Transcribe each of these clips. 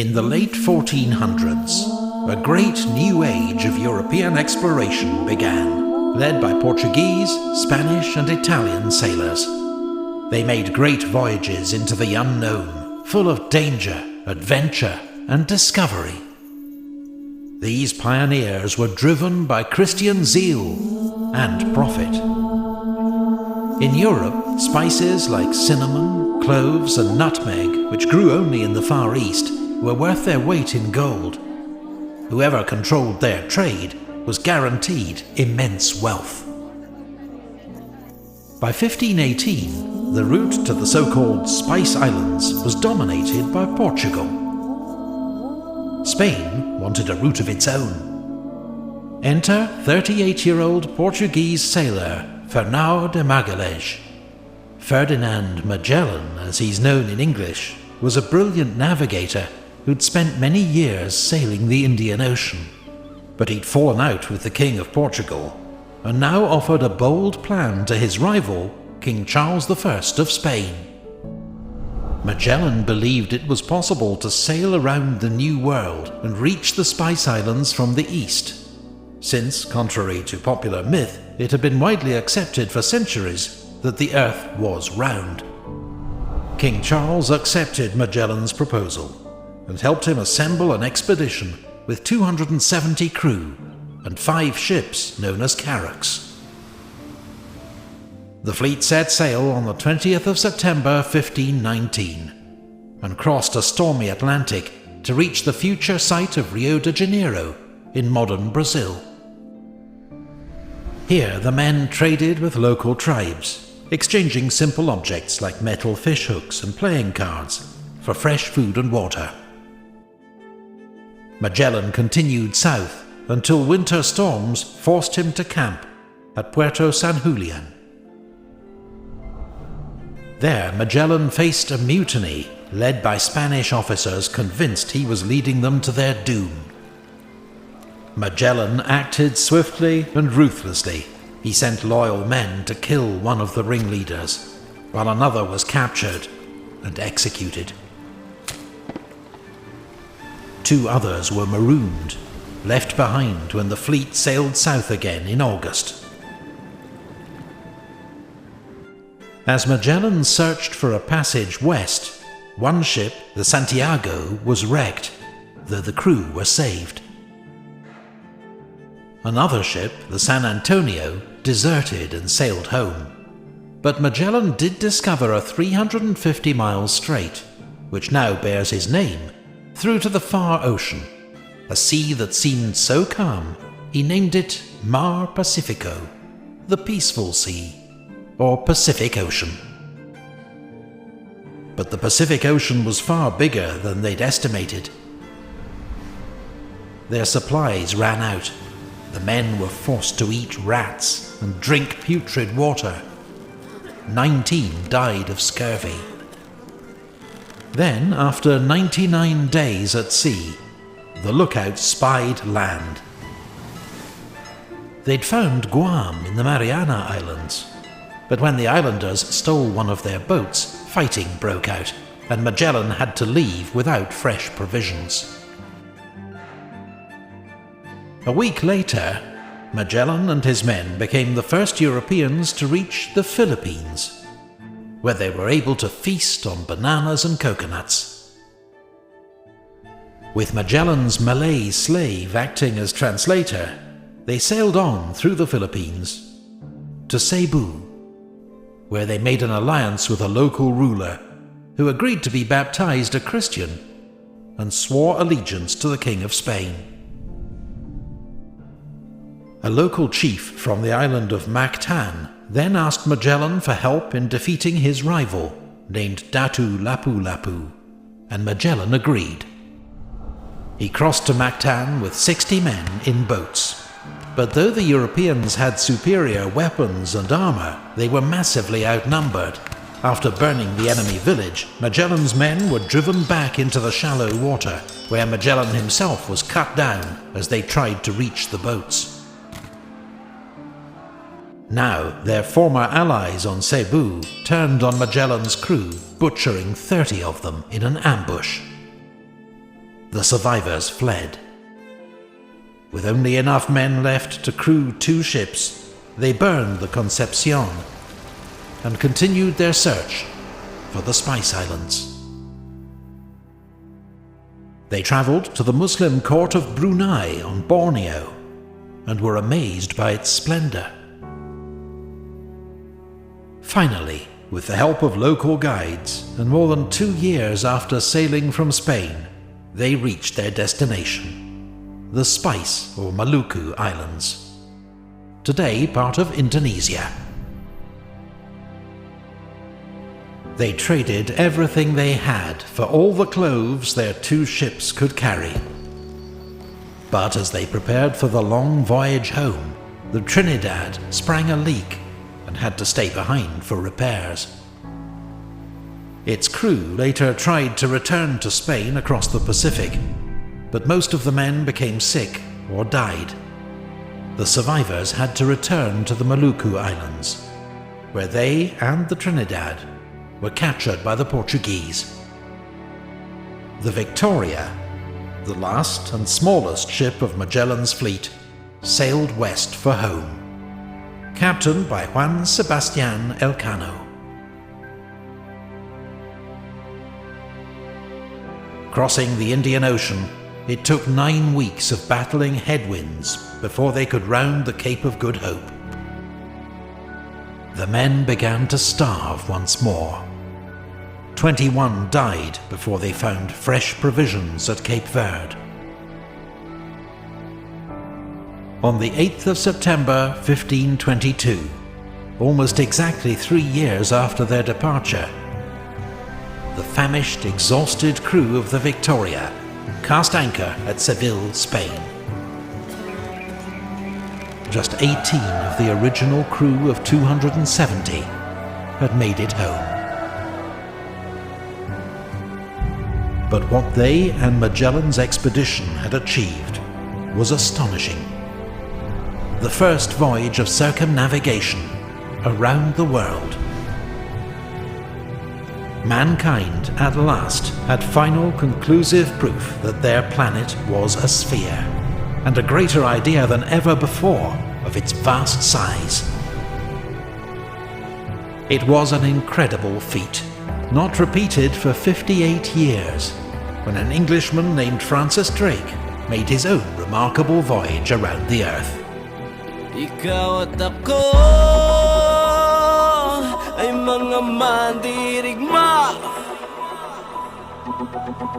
In the late 1400s, a great new age of European exploration began, led by Portuguese, Spanish and Italian sailors. They made great voyages into the unknown, full of danger, adventure and discovery. These pioneers were driven by Christian zeal and profit. In Europe, spices like cinnamon, cloves and nutmeg, which grew only in the Far East, were worth their weight in gold. Whoever controlled their trade was guaranteed immense wealth. By 1518, the route to the so-called Spice Islands was dominated by Portugal. Spain wanted a route of its own. Enter 38-year-old Portuguese sailor Fernão de Magalhães. Ferdinand Magellan, as he's known in English, was a brilliant navigator who'd spent many years sailing the Indian Ocean. But he'd fallen out with the King of Portugal, and now offered a bold plan to his rival, King Charles I of Spain. Magellan believed it was possible to sail around the New World and reach the Spice Islands from the east, since, contrary to popular myth, it had been widely accepted for centuries that the Earth was round. King Charles accepted Magellan's proposal and helped him assemble an expedition with 270 crew and 5 ships known as carracks. The fleet set sail on the 20th of September 1519 and crossed a stormy Atlantic to reach the future site of Rio de Janeiro in modern Brazil. Here the men traded with local tribes, exchanging simple objects like metal fish hooks and playing cards for fresh food and water. Magellan continued south until winter storms forced him to camp at Puerto San Julian. There Magellan faced a mutiny led by Spanish officers convinced he was leading them to their doom. Magellan acted swiftly and ruthlessly. He sent loyal men to kill one of the ringleaders, while another was captured and executed. 2 others were marooned, left behind when the fleet sailed south again in August. As Magellan searched for a passage west, one ship, the Santiago, was wrecked, though the crew were saved. Another ship, the San Antonio, deserted and sailed home. But Magellan did discover a 350-mile strait, which now bears his name, through to the far ocean, a sea that seemed so calm, he named it Mar Pacifico, the Peaceful Sea, or Pacific Ocean. But the Pacific Ocean was far bigger than they'd estimated. Their supplies ran out. The men were forced to eat rats and drink putrid water. 19 died of scurvy. Then, after 99 days at sea, the lookouts spied land. They'd found Guam in the Mariana Islands, but when the islanders stole one of their boats, fighting broke out, and Magellan had to leave without fresh provisions. A week later, Magellan and his men became the first Europeans to reach the Philippines, where they were able to feast on bananas and coconuts. With Magellan's Malay slave acting as translator, they sailed on through the Philippines to Cebu, where they made an alliance with a local ruler who agreed to be baptized a Christian and swore allegiance to the King of Spain. A local chief from the island of Mactan then asked Magellan for help in defeating his rival, named Datu Lapu-Lapu, and Magellan agreed. He crossed to Mactan with 60 men in boats, but though the Europeans had superior weapons and armour, they were massively outnumbered. After burning the enemy village, Magellan's men were driven back into the shallow water, where Magellan himself was cut down as they tried to reach the boats. Now, their former allies on Cebu turned on Magellan's crew, butchering 30 of them in an ambush. The survivors fled. With only enough men left to crew 2 ships, they burned the Concepcion and continued their search for the Spice Islands. They travelled to the Muslim court of Brunei on Borneo and were amazed by its splendour. Finally, with the help of local guides, and more than 2 years after sailing from Spain, they reached their destination, the Spice or Maluku Islands, today part of Indonesia. They traded everything they had for all the clothes their 2 ships could carry. But as they prepared for the long voyage home, the Trinidad sprang a leak and had to stay behind for repairs. Its crew later tried to return to Spain across the Pacific, but most of the men became sick or died. The survivors had to return to the Maluku Islands, where they and the Trinidad were captured by the Portuguese. The Victoria, the last and smallest ship of Magellan's fleet, sailed west for home, captained by Juan Sebastián Elcano. Crossing the Indian Ocean, it took 9 weeks of battling headwinds before they could round the Cape of Good Hope. The men began to starve once more. 21 died before they found fresh provisions at Cape Verde. On the 8th of September 1522, almost exactly 3 years after their departure, the famished, exhausted crew of the Victoria cast anchor at Seville, Spain. Just 18 of the original crew of 270 had made it home. But what they and Magellan's expedition had achieved was astonishing. The first voyage of circumnavigation around the world. Mankind at last had final conclusive proof that their planet was a sphere, and a greater idea than ever before of its vast size. It was an incredible feat, not repeated for 58 years, when an Englishman named Francis Drake made his own remarkable voyage around the Earth. Ikaw at ako ay mga mandirigma.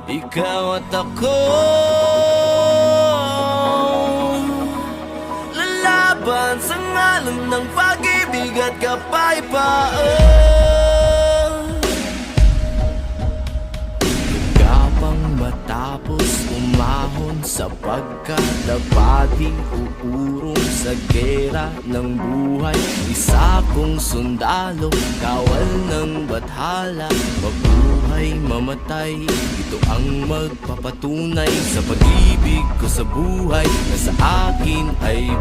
Ikaw at ako lalaban sa ngalan ng pag-ibig at kapayapaan. Higapang matapos umahon sapagkat dapating uurong sa gera ng buhay. Isa kong sundalo, kawal ng bathala, mabuhay, mamatay, ito ang magpapatunay sa pag-ibig ko sa buhay na sa akin ay